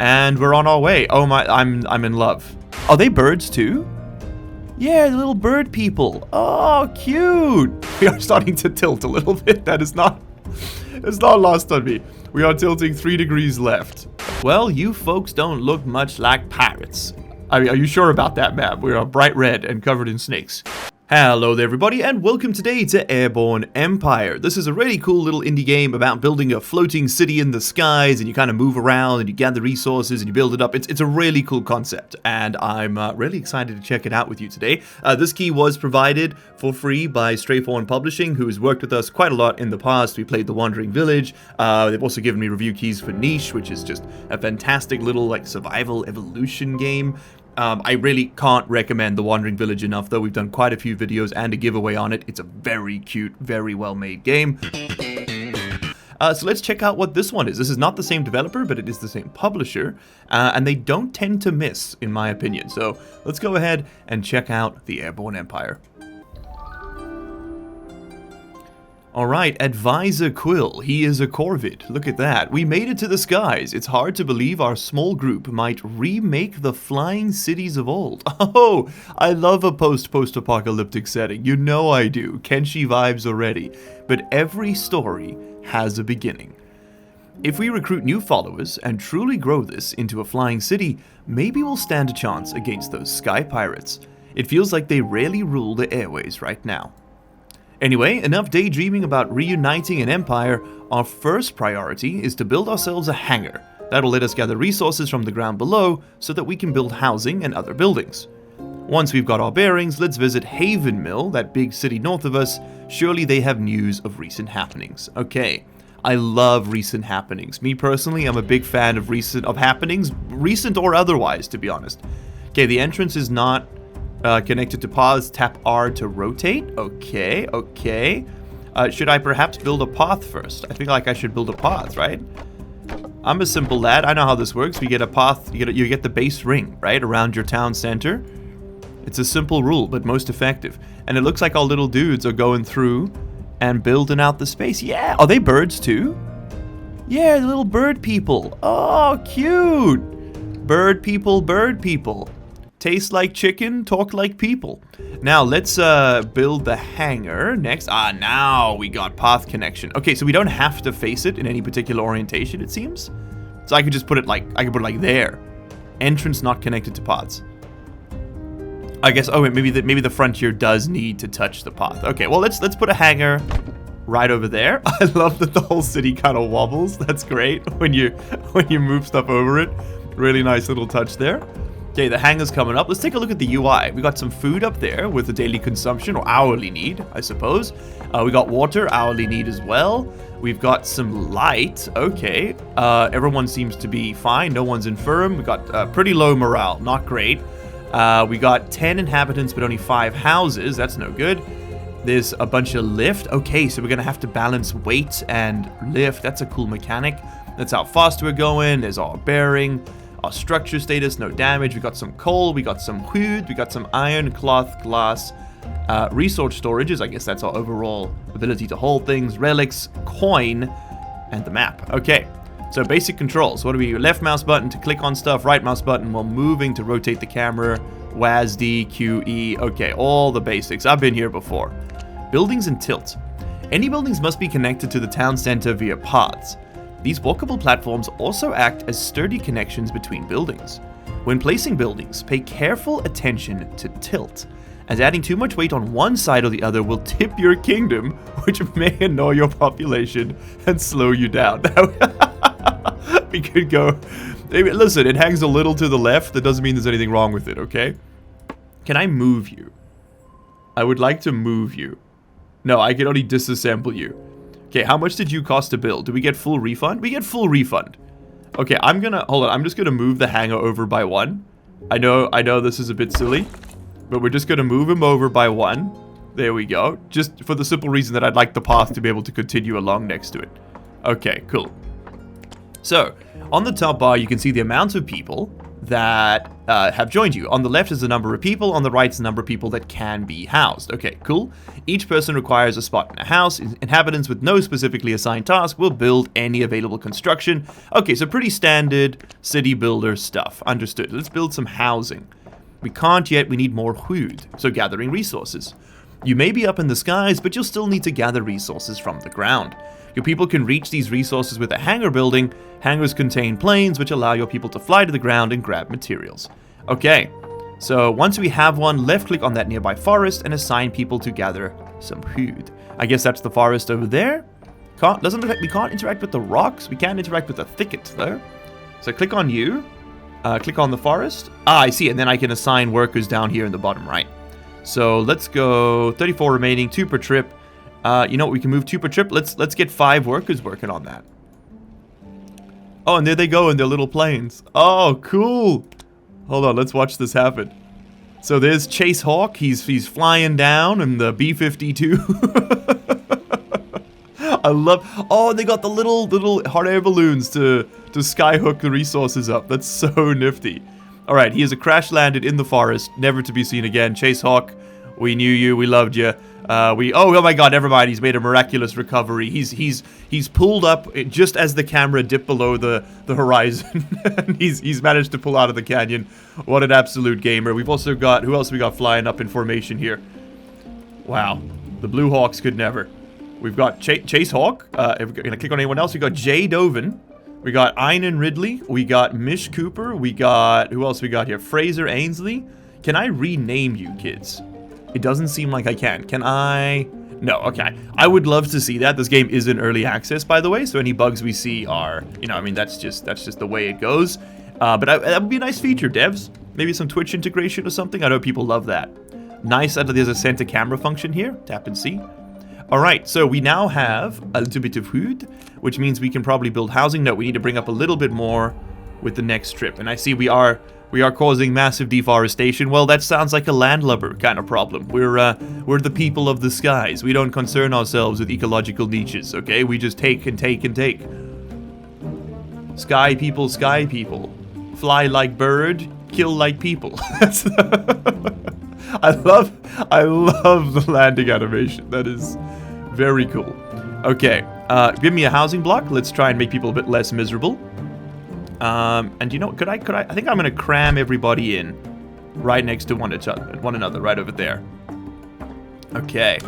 And we're on our way. Oh my, I'm in love. Are they birds too? Yeah, the little bird people. Oh, cute. We are starting to tilt a little bit. That is not, it's not lost on me. We are tilting 3 degrees left. Well, you folks don't look much like pirates. I mean, are you sure about that map? We are bright red and covered in snakes. Hello there everybody, and welcome today to Airborne Empire. This is a really cool little indie game about building a floating city in the skies, and you kind of move around and you gather resources and you build it up. It's a really cool concept, and I'm really excited to check it out with you today. This key was provided for free by Straightforward Publishing, who has worked with us quite a lot in the past. We played The Wandering Village. They've also given me review keys for Niche, which is just a fantastic little like survival evolution game. I really can't recommend The Wandering Village enough, though. We've done quite a few videos and a giveaway on it. It's a very cute, very well-made game. So let's check out what this one is. This is not the same developer, but it is the same publisher. And they don't tend to miss, in my opinion. So let's go ahead and check out the Airborne Empire. Alright, Advisor Quill. He is a Corvid. Look at that. We made it to the skies. It's hard to believe our small group might remake the flying cities of old. Oh, I love a post-apocalyptic setting. You know I do. Kenshi vibes already. But every story has a beginning. If we recruit new followers and truly grow this into a flying city, maybe we'll stand a chance against those sky pirates. It feels like they rarely rule the airways right now. Anyway, enough daydreaming about reuniting an empire. Our first priority is to build ourselves a hangar. That'll let us gather resources from the ground below so that we can build housing and other buildings. Once we've got our bearings, let's visit Haven Mill, that big city north of us. Surely they have news of recent happenings. Okay, I love recent happenings. Me personally, I'm a big fan of happenings, recent or otherwise, to be honest. Okay, the entrance is not connected to paths. Tap R to rotate. Okay. Should I perhaps build a path first? I think like I should build a path, right? I'm a simple lad. I know how this works. We get a path. You get the base ring, right, around your town center. It's a simple rule, but most effective. And it looks like our little dudes are going through and building out the space. Yeah. Are they birds too? Yeah, the little bird people. Oh, cute. Bird people. Taste like chicken, talk like people. Now, let's build the hangar next. Now we got path connection. Okay, so we don't have to face it in any particular orientation, it seems. So I could just put it like, there. Entrance not connected to paths. I guess, oh, wait, maybe the frontier does need to touch the path. Okay, well, let's put a hangar right over there. I love that the whole city kind of wobbles. That's great when you move stuff over it. Really nice little touch there. Okay, the hangar's coming up. Let's take a look at the UI. We got some food up there with the daily consumption, or hourly need, I suppose. We got water, hourly need as well. We've got some light. Okay. Everyone seems to be fine. No one's infirm. We got pretty low morale. Not great. We got 10 inhabitants, but only 5 houses. That's no good. There's a bunch of lift. Okay, so we're going to have to balance weight and lift. That's a cool mechanic. That's how fast we're going. There's our bearing. Our structure status, no damage. We got some coal, we got some wood, we got some iron, cloth, glass, resource storages. I guess that's our overall ability to hold things, relics, coin, and the map. Okay, so basic controls. What do we do? Left mouse button to click on stuff, right mouse button while moving to rotate the camera, WASD, QE. Okay, all the basics. I've been here before. Buildings and tilt. Any buildings must be connected to the town center via paths. These walkable platforms also act as sturdy connections between buildings. When placing buildings, pay careful attention to tilt, as adding too much weight on one side or the other will tip your kingdom, which may annoy your population and slow you down. We could go... Listen, it hangs a little to the left. That doesn't mean there's anything wrong with it, okay? Can I move you? I would like to move you. No, I can only disassemble you. Okay, how much did you cost to build? Do we get full refund? We get full refund. Okay, hold on. I'm just gonna move the hangar over by 1. I know this is a bit silly, but we're just gonna move him over by 1. There we go. Just for the simple reason that I'd like the path to be able to continue along next to it. Okay, cool. So, on the top bar, you can see the amount of people, that have joined you. On the left is the number of people, on the right is the number of people that can be housed. Okay, cool. Each person requires a spot in a house. Inhabitants with no specifically assigned task will build any available construction. Okay, so pretty standard city builder stuff. Understood. Let's build some housing. We can't yet, we need more food, so gathering resources. You may be up in the skies, but you'll still need to gather resources from the ground. Your people can reach these resources with a hangar building. Hangars contain planes, which allow your people to fly to the ground and grab materials. Okay, so once we have one, left-click on that nearby forest and assign people to gather some food. I guess that's the forest over there. We can't interact with the rocks. We can't interact with the thicket, though. So click on you. Click on the forest. Ah, I see, and then I can assign workers down here in the bottom right. So let's go 34 remaining, 2 per trip. You know what, we can move 2 per trip. Let's get 5 workers working on that. Oh, and there they go in their little planes. Oh, cool. Hold on, let's watch this happen. So there's Chase Hawk. He's flying down in the B-52. I love... Oh, they got the little hot air balloons to skyhook the resources up. That's so nifty. All right, he is a crash landed in the forest, never to be seen again. Chase Hawk, we knew you, we loved you. Oh my God, never mind. He's made a miraculous recovery. He's pulled up just as the camera dipped below the horizon. he's managed to pull out of the canyon. What an absolute gamer. We've also got, who else we got flying up in formation here? Wow, the Blue Hawks could never. We've got Chase Hawk. If we're gonna click on anyone else, we got Jay Dovin. We got Einan Ridley. We got Mish Cooper. We got, who else we got here? Fraser Ainsley. Can I rename you kids? It doesn't seem like I can. Can I? No, okay. I would love to see that. This game is in early access, by the way, so any bugs we see are, you know, I mean, that's just the way it goes. But that would be a nice feature, devs. Maybe some Twitch integration or something. I know people love that. Nice. There's a center camera function here. Tap and see. All right, so we now have a little bit of food, which means we can probably build housing. No, we need to bring up a little bit more with the next trip. And I see we are causing massive deforestation. Well, that sounds like a landlubber kind of problem. We're the people of the skies. We don't concern ourselves with ecological niches, okay? We just take and take and take. Sky people, fly like bird, kill like people. I love the landing animation. That is very cool. Okay, give me a housing block. Let's try and make people a bit less miserable. And you know, could I think I'm gonna cram everybody in right next to one another, right over there. Okay.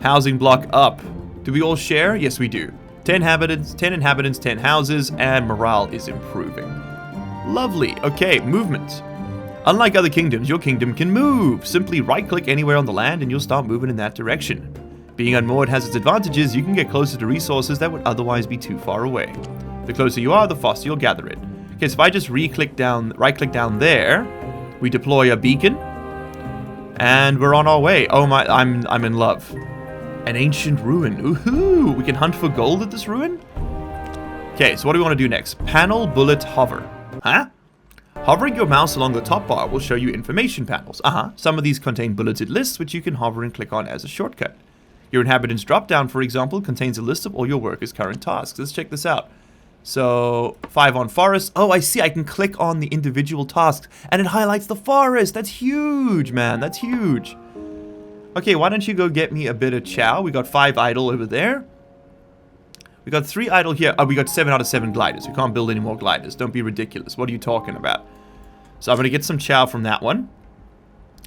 Housing block up. Do we all share? Yes, we do. 10 inhabitants, 10 houses, and morale is improving. Lovely. Okay, movement. Unlike other kingdoms, your kingdom can move. Simply right-click anywhere on the land and you'll start moving in that direction. Being unmoored has its advantages. You can get closer to resources that would otherwise be too far away. The closer you are, the faster you'll gather it. Okay, so if I just right-click down there, we deploy a beacon, and we're on our way. Oh my, I'm in love. An ancient ruin. Ooh, we can hunt for gold at this ruin? Okay, so what do we want to do next? Panel, bullet, hover. Huh? Hovering your mouse along the top bar will show you information panels. Some of these contain bulleted lists, which you can hover and click on as a shortcut. Your inhabitants drop-down, for example, contains a list of all your workers' current tasks. Let's check this out. So, 5 on forest. Oh, I see. I can click on the individual tasks, and it highlights the forest. That's huge, man. That's huge. Okay, why don't you go get me a bit of chow? We got 5 idle over there. We got 3 idle here. Oh, we got 7 out of 7 gliders. We can't build any more gliders. Don't be ridiculous. What are you talking about? So I'm going to get some chow from that one.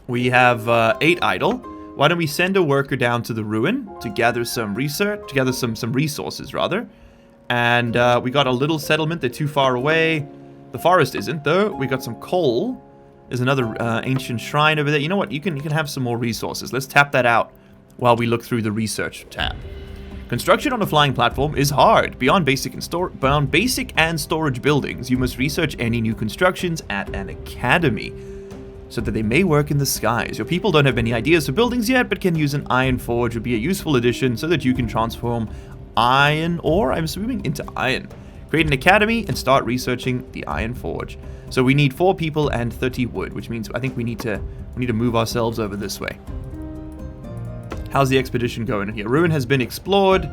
We have 8 idle. Why don't we send a worker down to the ruin to gather some research, to gather some resources, rather. And we got a little settlement. They're too far away. The forest isn't, though. We got some coal. There's another ancient shrine over there. You know what? You can have some more resources. Let's tap that out while we look through the research tab. Construction on a flying platform is hard. Beyond basic and storage buildings, you must research any new constructions at an academy so that they may work in the skies. Your people don't have any ideas for buildings yet, but can use an iron forge would be a useful addition so that you can transform iron ore, I'm assuming, into iron. Create an academy and start researching the iron forge. So we need 4 people and 30 wood, which means I think we need to move ourselves over this way. How's the expedition going in here? Ruin has been explored,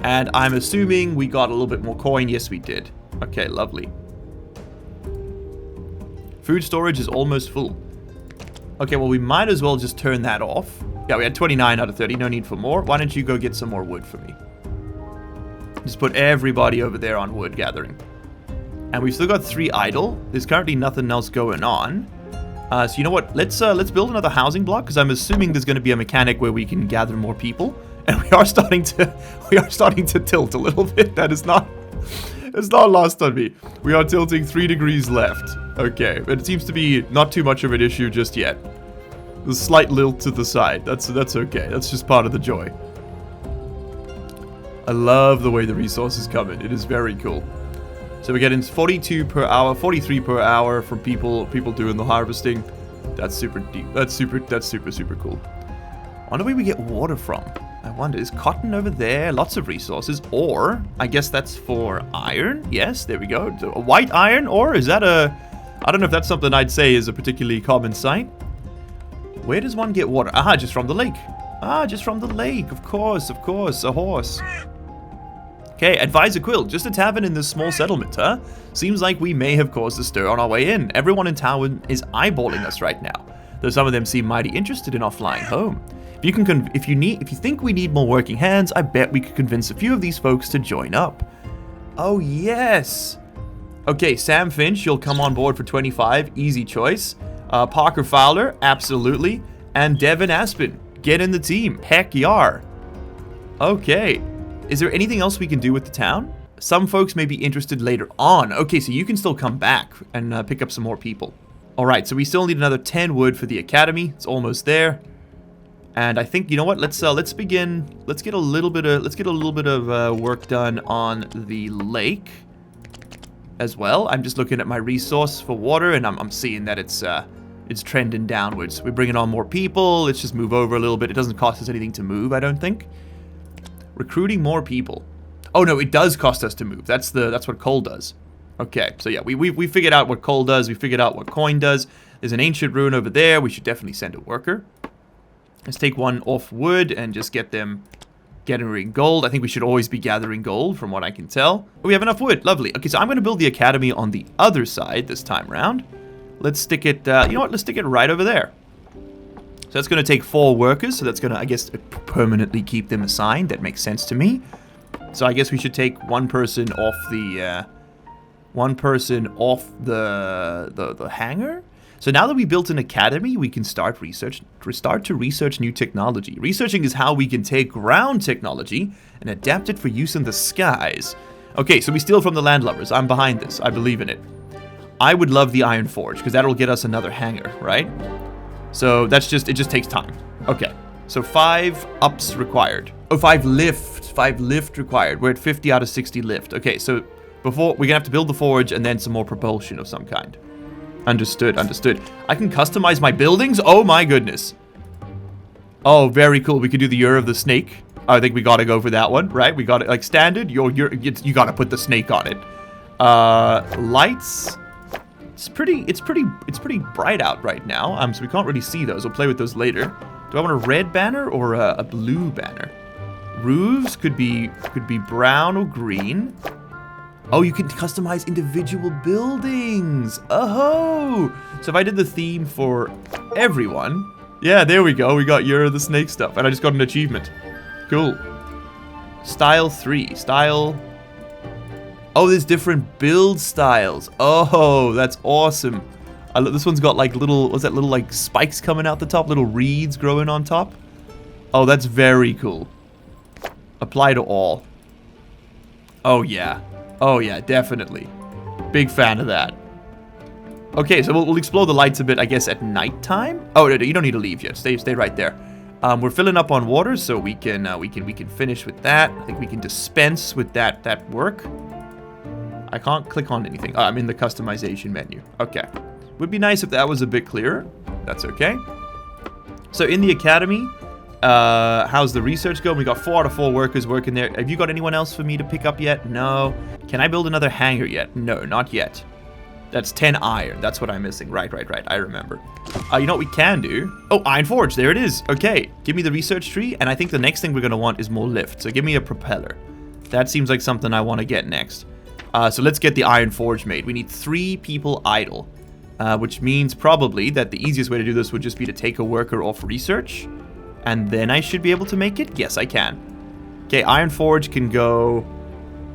and I'm assuming we got a little bit more coin. Yes, we did. Okay, lovely. Food storage is almost full. Okay, well, we might as well just turn that off. Yeah, we had 29 out of 30. No need for more. Why don't you go get some more wood for me? Just put everybody over there on wood gathering. And we've still got 3 idle. There's currently nothing else going on. So you know what? Let's build another housing block, because I'm assuming there's going to be a mechanic where we can gather more people. And we are starting to tilt a little bit. That is not... It's not lost on me. We are tilting 3 degrees left. Okay, but it seems to be not too much of an issue just yet. The slight lilt to the side. That's okay. That's just part of the joy. I love the way the resources come in. It is very cool. So we're getting 42 per hour, 43 per hour from people doing the harvesting. That's super deep. That's super cool. I wonder where we get water from. I wonder, is cotton over there? Lots of resources. Or, I guess that's for iron. Yes, there we go. A white iron, or is that a... I don't know if that's something I'd say is a particularly common sight. Where does one get water? Ah, just from the lake. Ah, just from the lake. Of course, a horse. Okay, Advisor Quill. Just a tavern in this small settlement, huh? Seems like we may have caused a stir on our way in. Everyone in town is eyeballing us right now, though some of them seem mighty interested in our flying home. If you think we need more working hands, I bet we could convince a few of these folks to join up. Oh yes. Okay, Sam Finch, you'll come on board for 25. Easy choice. Parker Fowler, absolutely. And Devin Aspen, get in the team. Heck yar. Okay. Is there anything else we can do with the town? Some folks may be interested later on. Okay, so you can still come back and pick up some more people. All right, so we still need another 10 wood for the academy. It's almost there. And I think, you know what? Let's begin. Let's get a little bit of work done on the lake as well. I'm just looking at my resource for water, and I'm seeing that it's trending downwards. We're bringing on more people. Let's just move over a little bit. It doesn't cost us anything to move, I don't think. Recruiting more people. Oh no, it does cost us to move. That's what coal does. Okay, so yeah, we figured out what coal does. We figured out what coin does. There's an ancient ruin over there. We should definitely send a worker. Let's take one off wood and just get them gathering gold. I think we should always be gathering gold from what I can tell. We have enough wood. Lovely. Okay, so I'm going to build the academy on the other side this time around. Let's stick it, you know what? Let's stick it right over there. So that's going to take 4 workers. So that's going to, I guess, permanently keep them assigned. That makes sense to me. So I guess we should take one person off the, the hangar. So now that we built an academy, we can start to research new technology. Researching is how we can take ground technology and adapt it for use in the skies. Okay, so we steal from the landlubbers. I'm behind this. I believe in it. I would love the Iron Forge, because that'll get us another hangar, right? So that's just, it just takes time. Okay, so 5 ups required. Oh, 5 lift required. We're at 50 out of 60 lift. Okay, so before, we're gonna have to build the forge and then some more propulsion of some kind. Understood. I can customize my buildings? Oh my goodness. Oh, very cool. We could do the Year of the Snake. I think we gotta go for that one, right? We got it like standard. You gotta put the snake on it. Lights. It's pretty bright out right now. So we can't really see those. We'll play with those later. Do I want a red banner or a blue banner? Roofs could be brown or green. Oh, you can customize individual buildings. Oh, so if I did the theme for everyone, yeah, there we go. We got Year of the Snake stuff, and I just got an achievement. Cool. Style 3. Style. Oh, there's different build styles. Oh, that's awesome. This one's got like little, what's that, little like spikes coming out the top, little reeds growing on top. Oh, that's very cool. Apply to all. Oh, yeah. Oh, yeah, definitely. Big fan of that. Okay, so we'll explore the lights a bit, I guess, at nighttime. Oh, no, you don't need to leave yet. Stay right there. We're filling up on water, so we can finish with that. I think we can dispense with that work. I can't click on anything. Oh, I'm in the customization menu. Okay. Would be nice if that was a bit clearer. That's okay. So in the academy, how's the research going? We got 4 out of 4 workers working there. Have you got anyone else for me to pick up yet? No. Can I build another hangar yet? No, not yet. That's 10 iron. That's what I'm missing. Right. I remember. You know what we can do? Oh, Iron Forge. There it is. Okay. Give me the research tree. And I think the next thing we're going to want is more lift. So give me a propeller. That seems like something I want to get next. So let's get the Iron Forge made. We need 3 people idle. Which means probably that the easiest way to do this would just be to take a worker off research. And then I should be able to make it? Yes, I can. Okay, Iron Forge can go...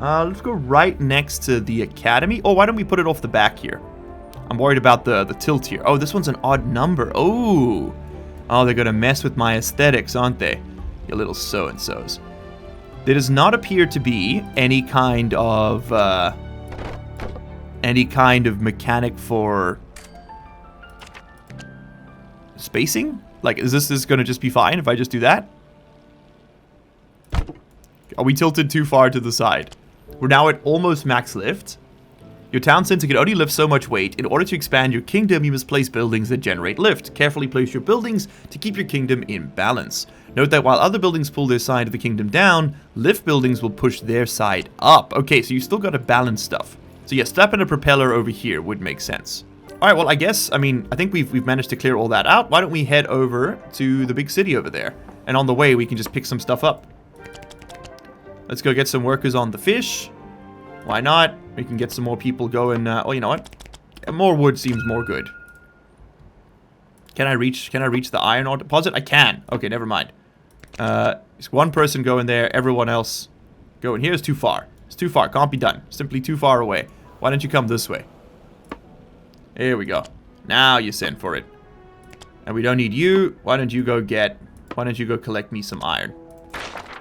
let's go right next to the Academy. Oh, why don't we put it off the back here? I'm worried about the tilt here. Oh, this one's an odd number. Oh, they're going to mess with my aesthetics, aren't they? You little so-and-sos. There does not appear to be any kind of mechanic for spacing. Like, is this going to just be fine if I just do that? Are we tilted too far to the side? We're now at almost max lift. Your town center can only lift so much weight. In order to expand your kingdom, you must place buildings that generate lift. Carefully place your buildings to keep your kingdom in balance. Note that while other buildings pull their side of the kingdom down, lift buildings will push their side up. Okay, so you still got to balance stuff. So yeah, slapping a propeller over here would make sense. Alright, well, I think we've managed to clear all that out. Why don't we head over to the big city over there? And on the way, we can just pick some stuff up. Let's go get some workers on the fish. Why not? We can get some more people going. Oh, you know what? More wood seems more good. Can I reach the iron ore deposit? I can. Okay, never mind. Just one person go in there. Everyone else go in here. It's too far. It's too far. Can't be done. Simply too far away. Why don't you come this way? Here we go. Now you send for it. And we don't need you. Why don't you go collect me some iron?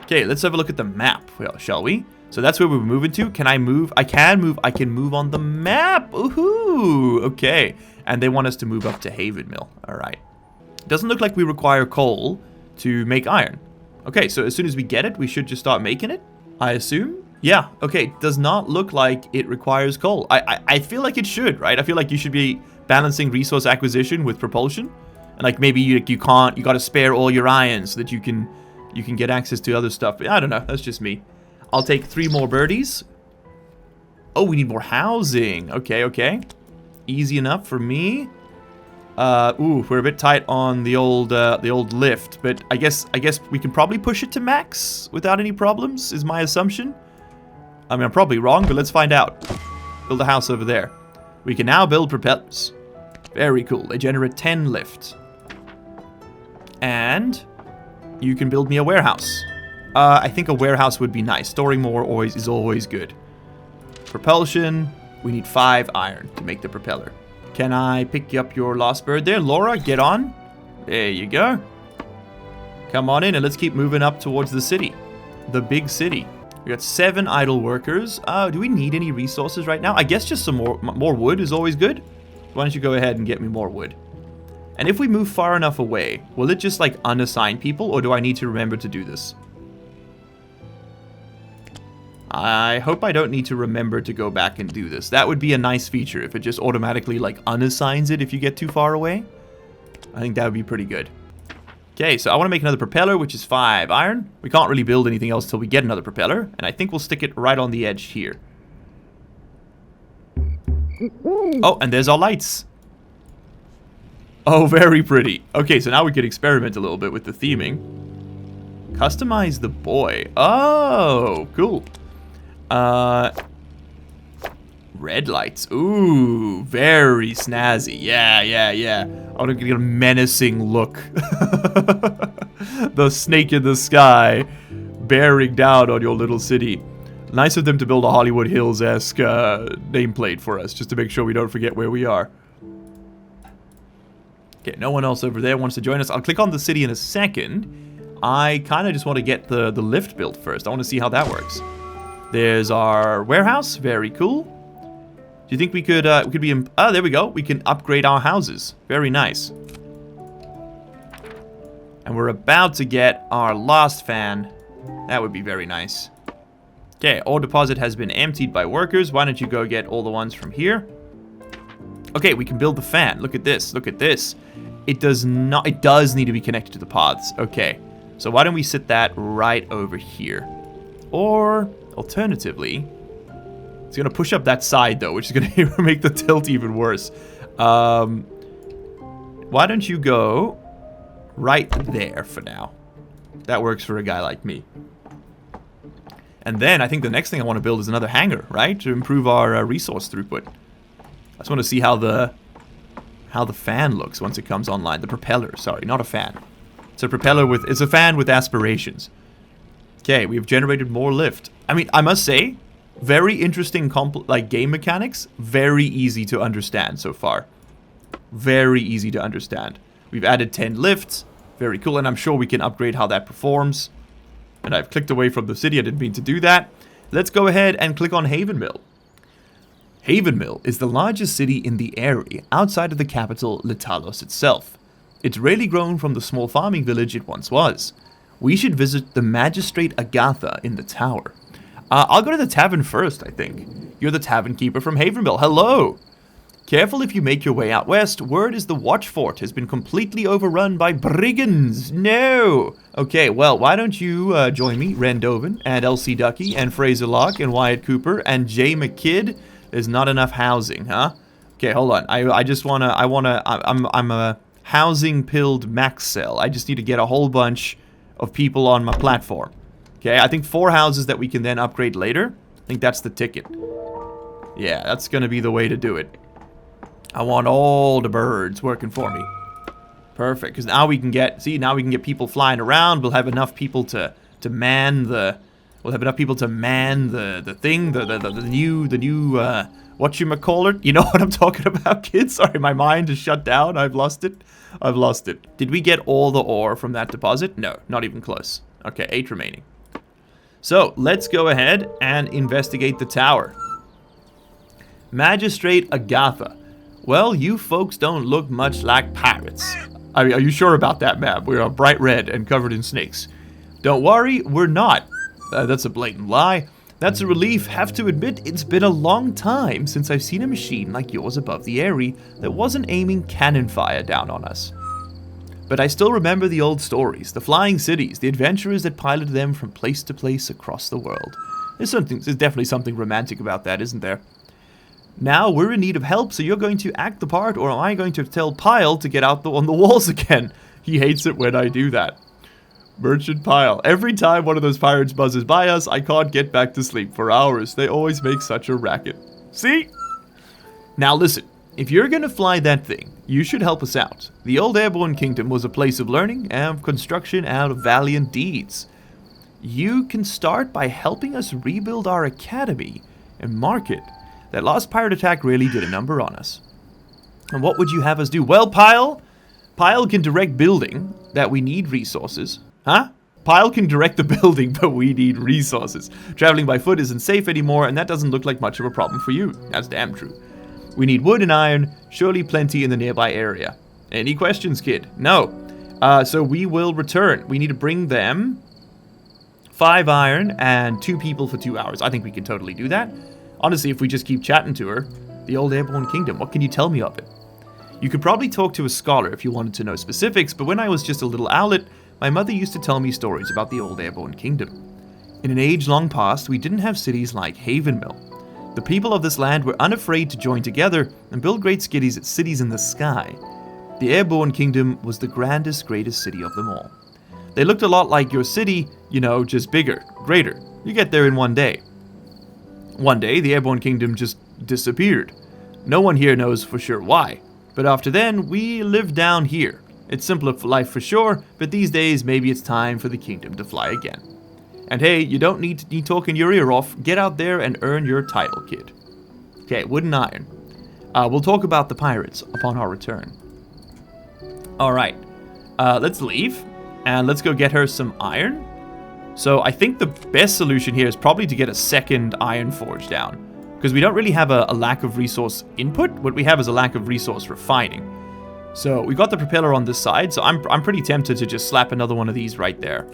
Okay, let's have a look at the map, shall we? So that's where we're moving to. Can I move? I can move. I can move on the map. Ooh, okay. And they want us to move up to Haven Mill. All right. Doesn't look like we require coal to make iron. Okay, so as soon as we get it, we should just start making it, I assume. Yeah, okay. Does not look like it requires coal. I feel like it should, right? I feel like you should be balancing resource acquisition with propulsion. And like maybe you got to spare all your iron so that you can get access to other stuff. I don't know. That's just me. I'll take 3 more birdies. Oh, we need more housing. Okay. Easy enough for me. Ooh, we're a bit tight on the old lift, but I guess we can probably push it to max without any problems, is my assumption. I mean, I'm probably wrong, but let's find out. Build a house over there. We can now build propellers. Very cool. They generate 10 lift. And you can build me a warehouse. I think a warehouse would be nice. Storing more is always good. Propulsion. We need 5 iron to make the propeller. Can I pick up your lost bird there? Laura, get on. There you go. Come on in and let's keep moving up towards the city. The big city. We got 7 idle workers. Do we need any resources right now? I guess just some more wood is always good. Why don't you go ahead and get me more wood? And if we move far enough away, will it just like unassign people, or do I need to remember to do this? I hope I don't need to remember to go back and do this. That would be a nice feature if it just automatically like unassigns it if you get too far away. I think that would be pretty good. Okay, so I want to make another propeller, which is 5 iron. We can't really build anything else till we get another propeller, and I think we'll stick it right on the edge here. Oh, and there's our lights. Oh, very pretty. Okay, so now we could experiment a little bit with the theming. Customize the boy. Oh, cool. Red lights. Ooh, very snazzy. Yeah. I want to get a menacing look. The snake in the sky bearing down on your little city. Nice of them to build a Hollywood Hills-esque nameplate for us, just to make sure we don't forget where we are. Okay, no one else over there wants to join us. I'll click on the city in a second. I kind of just want to get the lift built first. I want to see how that works. There's our warehouse. Very cool. Do you think we could be in... Oh, there we go. We can upgrade our houses. Very nice. And we're about to get our last fan. That would be very nice. Okay, ore deposit has been emptied by workers. Why don't you go get all the ones from here? Okay, we can build the fan. Look at this. Look at this. It does need to be connected to the pods. Okay. So why don't we sit that right over here? Or alternatively, it's going to push up that side though, which is going to make the tilt even worse. Why don't you go right there for now? That works for a guy like me. And then I think the next thing I want to build is another hangar, right? To improve our resource throughput. I just want to see how the how the fan looks once it comes online. The propeller, sorry, not a fan. It's a propeller with, it's a fan with aspirations. Okay, we've generated more lift. I mean, I must say, very interesting game mechanics. Very easy to understand so far. Very easy to understand. We've added 10 lifts. Very cool, and I'm sure we can upgrade how that performs. And I've clicked away from the city. I didn't mean to do that. Let's go ahead and click on Havenmill. Havenmill is the largest city in the area outside of the capital, Litalos itself. It's really grown from the small farming village it once was. We should visit the Magistrate Agatha in the tower. I'll go to the tavern first, I think. You're the tavern keeper from Havenmill. Hello! Careful if you make your way out west. Word is the watch fort has been completely overrun by brigands. No! Okay, well, why don't you join me, Randovan, and Elsie Ducky, and Fraser Locke, and Wyatt Cooper, and Jay McKidd. There's not enough housing, huh? Okay, hold on. I'm a housing-pilled max cell. I just need to get a whole bunch of people on my platform. Okay, I think 4 houses that we can then upgrade later. I think that's the ticket. Yeah, that's gonna be the way to do it. I want all the birds working for me. Perfect, because now we can get, now we can get people flying around. We'll have enough people to man the, the new, whatchamacallit? You know what I'm talking about, kids? Sorry, my mind is shut down. I've lost it. Did we get all the ore from that deposit? No, not even close. Okay, 8 remaining. So, let's go ahead and investigate the tower. Magistrate Agatha. Well, you folks don't look much like pirates. I mean, are you sure about that, ma'am? We are bright red and covered in snakes. Don't worry, we're not. That's a blatant lie. That's a relief. Have to admit, it's been a long time since I've seen a machine like yours above the area that wasn't aiming cannon fire down on us. But I still remember the old stories, the flying cities, the adventurers that piloted them from place to place across the world. There's definitely something romantic about that, isn't there? Now we're in need of help, so you're going to act the part, or am I going to tell Pyle to get out on the walls again? He hates it when I do that. Merchant Pyle. Every time one of those pirates buzzes by us, I can't get back to sleep for hours. They always make such a racket. See? Now listen, if you're going to fly that thing, you should help us out. The old Airborne kingdom was a place of learning and construction out of valiant deeds. You can start by helping us rebuild our academy and market. That last pirate attack really did a number on us. And what would you have us do? Well, Pyle can direct building, that we need resources. Huh? Pyle can direct the building, but we need resources. Traveling by foot isn't safe anymore, and that doesn't look like much of a problem for you. That's damn true. We need wood and iron, surely plenty in the nearby area. Any questions, kid? No. So we will return. We need to bring them 5 iron and 2 people for 2 hours. I think we can totally do that. Honestly, if we just keep chatting to her, the old Airborne kingdom, what can you tell me of it? You could probably talk to a scholar if you wanted to know specifics, but when I was just a little owlet, my mother used to tell me stories about the old Airborne kingdom. In an age long past, we didn't have cities like Havenmill. The people of this land were unafraid to join together and build great cities in the sky. The Airborne kingdom was the greatest city of them all. They looked a lot like your city, you know, just bigger, greater. You get there in one day. One day, the Airborne kingdom just disappeared. No one here knows for sure why. But after then, we live down here. It's simpler for life for sure, but these days, maybe it's time for the kingdom to fly again. And hey, you don't need to be talking your ear off. Get out there and earn your title, kid. Okay, wood and iron. We'll talk about the pirates upon our return. Alright, let's leave, and let's go get her some iron. So I think the best solution here is probably to get a second iron forge down, because we don't really have a lack of resource input. What we have is a lack of resource refining. So we got the propeller on this side, so I'm pretty tempted to just slap another one of these right there.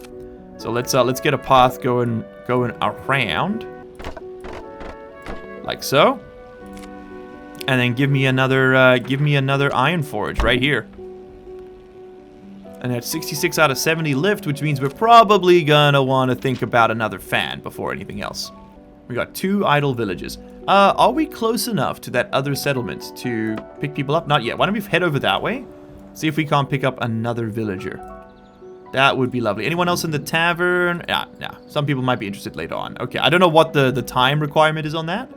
So let's get a path going around, like so, and then give me another iron forge right here. And that's 66 out of 70 lift, which means we're probably gonna want to think about another fan before anything else. We got 2 idle villages. Are we close enough to that other settlement to pick people up? Not yet. Why don't we head over that way? See if we can't pick up another villager. That would be lovely. Anyone else in the tavern? Yeah. Some people might be interested later on. Okay, I don't know what the time requirement is on that,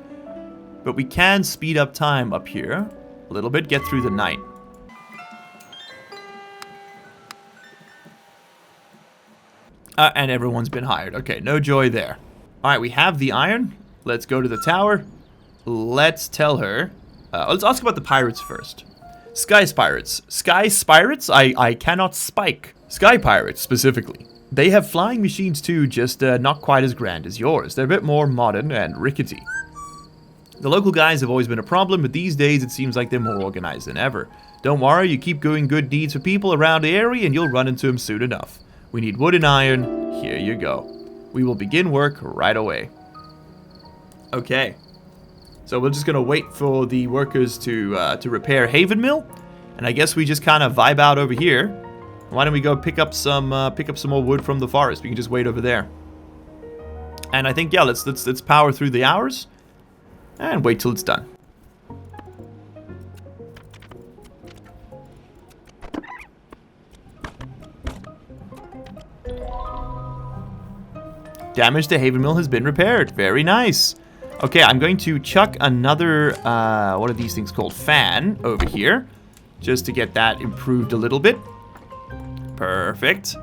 but we can speed up time up here a little bit, get through the night. And everyone's been hired. Okay, no joy there. All right, we have the iron. Let's go to the tower. Let's tell her. Let's ask about the pirates first. Sky pirates. Sky pirates? I cannot spike. Sky pirates, specifically. They have flying machines too, just not quite as grand as yours. They're a bit more modern and rickety. The local guys have always been a problem, but these days it seems like they're more organized than ever. Don't worry, you keep doing good deeds for people around the area and you'll run into them soon enough. We need wood and iron. Here you go. We will begin work right away. Okay. So we're just going to wait for the workers to repair Haven Mill. And I guess we just kind of vibe out over here. Why don't we go pick up some more wood from the forest? We can just wait over there. And I think, yeah, let's power through the hours. And wait till it's done. Damage to Haven Mill has been repaired. Very nice. Okay, I'm going to chuck another, what are these things called? Fan over here. Just to get that improved a little bit. Perfect.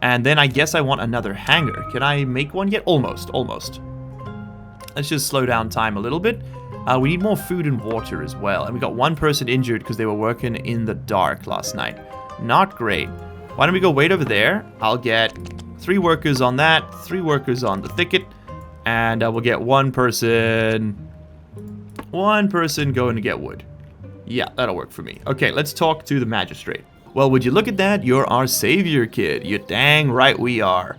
And then I guess I want another hangar. Can I make one yet? Almost. Let's just slow down time a little bit. We need more food and water as well. And we got one person injured because they were working in the dark last night. Not great. Why don't we go wait over there? I'll get 3 workers on that, 3 workers on the thicket, and we'll get one person going to get wood. Yeah, that'll work for me. Okay, let's talk to the magistrate. Well, would you look at that? You're our savior, kid. You're dang right we are.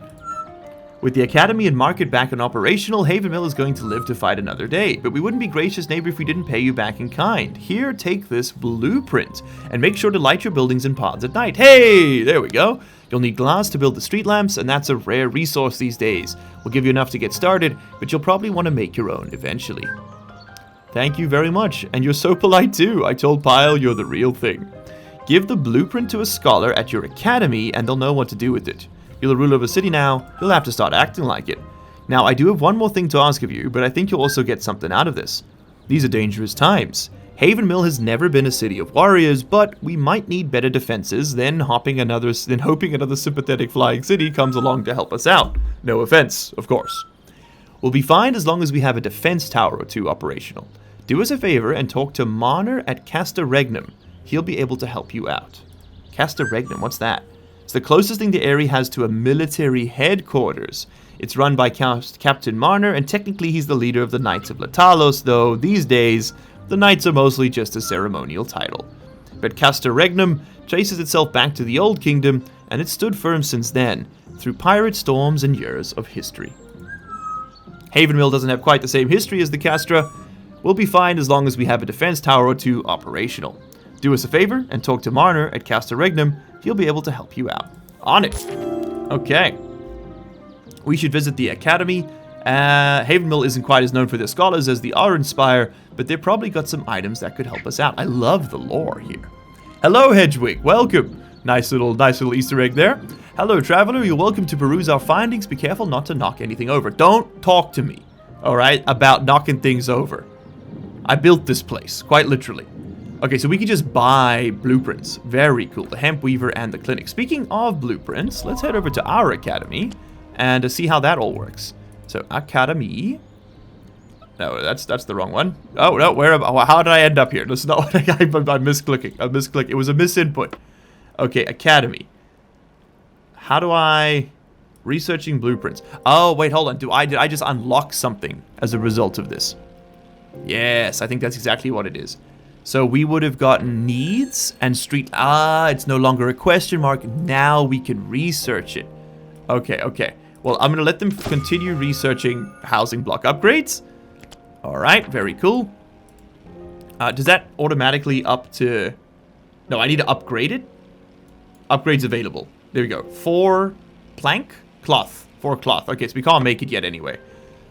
With the academy and market back and operational, Haven Mill is going to live to fight another day. But we wouldn't be gracious neighbor if we didn't pay you back in kind. Here, take this blueprint. And make sure to light your buildings and pods at night. Hey, there we go. You'll need glass to build the street lamps, and that's a rare resource these days. We'll give you enough to get started, but you'll probably want to make your own eventually. Thank you very much, and you're so polite too. I told Pyle you're the real thing. Give the blueprint to a scholar at your academy, and they'll know what to do with it. You're the ruler of a city now, you'll have to start acting like it. Now, I do have one more thing to ask of you, but I think you'll also get something out of this. These are dangerous times. Haven Mill has never been a city of warriors, but we might need better defenses than hoping another sympathetic flying city comes along to help us out. No offense, of course. We'll be fine as long as we have a defense tower or 2 operational. Do us a favor and talk to Marner at Castor Regnum. He'll be able to help you out. Castor Regnum, what's that? It's the closest thing the area has to a military headquarters. It's run by Captain Marner, and technically he's the leader of the Knights of Latalos, though these days, the Knights are mostly just a ceremonial title. But Castor Regnum traces itself back to the Old Kingdom, and it's stood firm since then, through pirate storms and years of history. Haven Mill doesn't have quite the same history as the Castra. We'll be fine as long as we have a defense tower or 2 operational. Do us a favor and talk to Marner at Castor Regnum. He'll be able to help you out. On it. Okay. We should visit the academy. Haven Mill isn't quite as known for their scholars as the Orange Spire, but they've probably got some items that could help us out. I love the lore here. Hello, Hedgewig. Welcome. Nice little Easter egg there. Hello, traveler. You're welcome to peruse our findings. Be careful not to knock anything over. Don't talk to me, all right, about knocking things over. I built this place, quite literally. Okay, so we can just buy blueprints. Very cool. The Hemp Weaver and the Clinic. Speaking of blueprints, let's head over to our academy and see how that all works. So, academy. No, that's the wrong one. Oh, no, how did I end up here? That's not what I'm misclicking. It was a misinput. Okay, academy. How do I... Researching blueprints. Oh, wait, hold on. Did I just unlock something as a result of this? Yes, I think that's exactly what it is. So we would have gotten needs and street... it's no longer a question mark. Now we can research it. Okay. Well, I'm going to let them continue researching housing block upgrades. All right, very cool. Does that automatically up to... No, I need to upgrade it. Upgrades available. There we go. 4 plank, cloth. 4 cloth. Okay, so we can't make it yet anyway.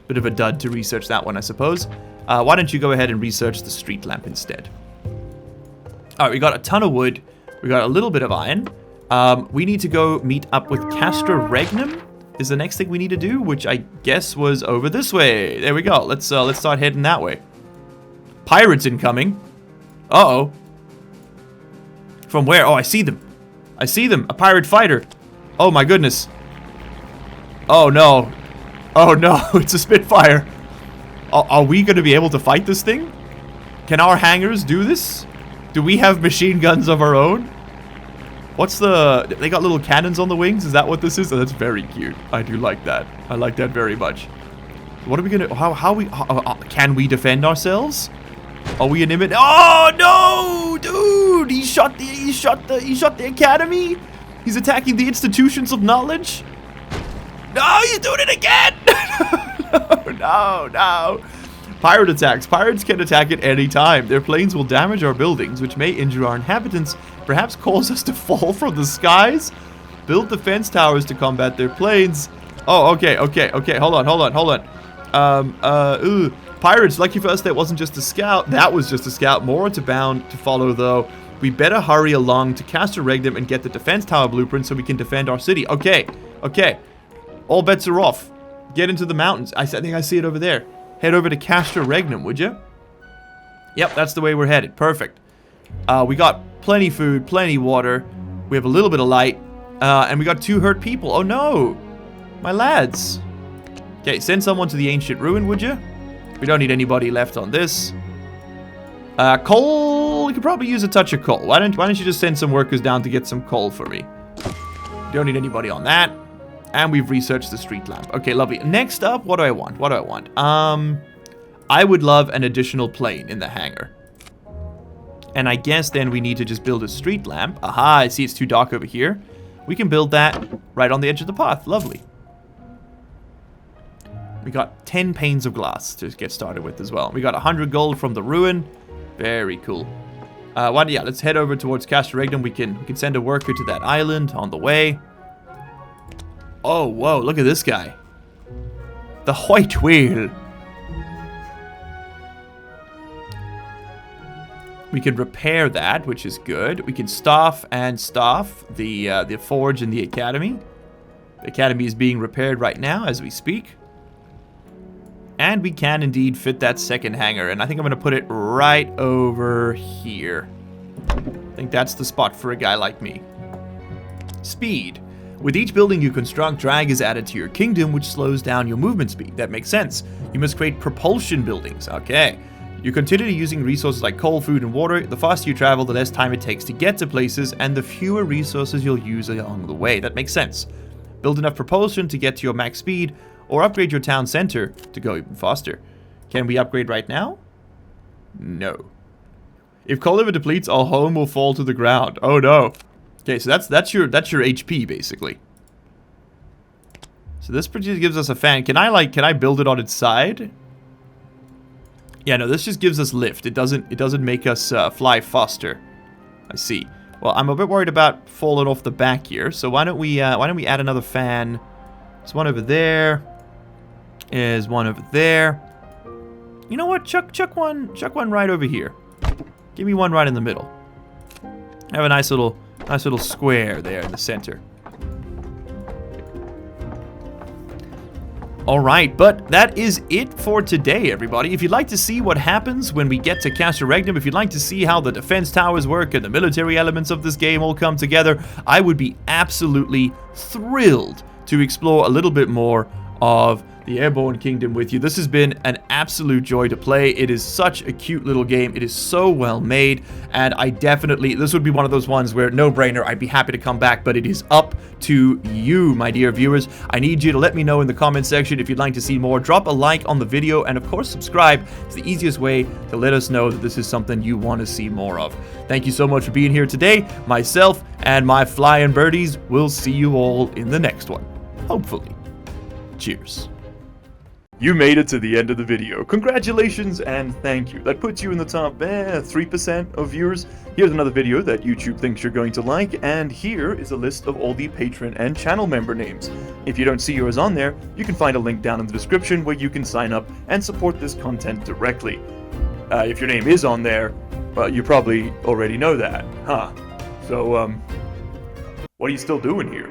Bit of a dud to research that one, I suppose. Why don't you go ahead and research the street lamp instead? All right, we got a ton of wood. We got a little bit of iron. We need to go meet up with Castor Regnum is the next thing we need to do, which I guess was over this way. There we go. Let's start heading that way. Pirates incoming. Uh-oh. From where? Oh, I see them. A pirate fighter. Oh my goodness. Oh no. Oh no, it's a Spitfire. Are we going to be able to fight this thing? Can our hangars do this? Do we have machine guns of our own? What's the... They got little cannons on the wings? Is that what this is? Oh, that's very cute. I do like that. I like that very much. What are we going to... Can we defend ourselves? Are we an imminent... Oh no! Dude! He shot the academy? He's attacking the institutions of knowledge? No, he's doing it again! No. Pirate attacks. Pirates can attack at any time. Their planes will damage our buildings, which may injure our inhabitants, perhaps cause us to fall from the skies. Build defense towers to combat their planes. Oh, okay. Hold on. Pirates, lucky for us that wasn't just a scout. That was just a scout. More to bound to follow, though. We better hurry along to Castor Regnum and get the defense tower blueprint so we can defend our city. Okay. All bets are off. Get into the mountains. I think I see it over there. Head over to Castor Regnum, would you? Yep, that's the way we're headed. Perfect. We got plenty food, plenty water. We have a little bit of light. And we got 2 hurt people. Oh no! My lads. Okay, send someone to the ancient ruin, would you? We don't need anybody left on this. Coal, we could probably use a touch of coal. Why don't you just send some workers down to get some coal for me? Don't need anybody on that. And we've researched the street lamp. Okay, lovely. Next up, what do I want? I would love an additional plane in the hangar. And I guess then we need to just build a street lamp. Aha, I see it's too dark over here. We can build that right on the edge of the path. Lovely. We got 10 panes of glass to get started with as well. We got 100 gold from the ruin. Very cool. Let's head over towards Castor Regnum. We can send a worker to that island on the way. Oh, whoa, look at this guy. The white whale. We can repair that, which is good. We can staff the forge in the academy. The academy is being repaired right now as we speak. And we can indeed fit that second hangar. And I think I'm going to put it right over here. I think that's the spot for a guy like me. Speed. With each building you construct, drag is added to your kingdom, which slows down your movement speed. That makes sense. You must create propulsion buildings. Okay. You continue using resources like coal, food, and water. The faster you travel, the less time it takes to get to places, and the fewer resources you'll use along the way. That makes sense. Build enough propulsion to get to your max speed, or upgrade your town center to go even faster. Can we upgrade right now? No. If coal ever depletes, our home will fall to the ground. Oh no. Okay, so that's your HP basically. So this just gives us a fan. Can I build it on its side? Yeah, no, this just gives us lift. It doesn't make us fly faster. I see. Well, I'm a bit worried about falling off the back here. So why don't we add another fan? There's one over there. There's one over there. You know what? Chuck one right over here. Give me one right in the middle. Have a nice little square there in the center. Alright, but that is it for today, everybody. If you'd like to see what happens when we get to Castor Regnum, if you'd like to see how the defense towers work and the military elements of this game all come together, I would be absolutely thrilled to explore a little bit more of the Airborne Kingdom with you. This has been an absolute joy to play. It is such a cute little game. It is so well made, and this would be one of those ones where no-brainer, I'd be happy to come back, but it is up to you, my dear viewers. I need you to let me know in the comment section if you'd like to see more. Drop a like on the video, and of course subscribe. It's the easiest way to let us know that this is something you want to see more of. Thank you so much for being here today. Myself and my flying birdies will see you all in the next one. Hopefully. Cheers. You made it to the end of the video. Congratulations and thank you. That puts you in the top 3% of viewers. Here's another video that YouTube thinks you're going to like, and here is a list of all the patron and channel member names. If you don't see yours on there, you can find a link down in the description where you can sign up and support this content directly. If your name is on there, well, you probably already know that, huh? So, what are you still doing here?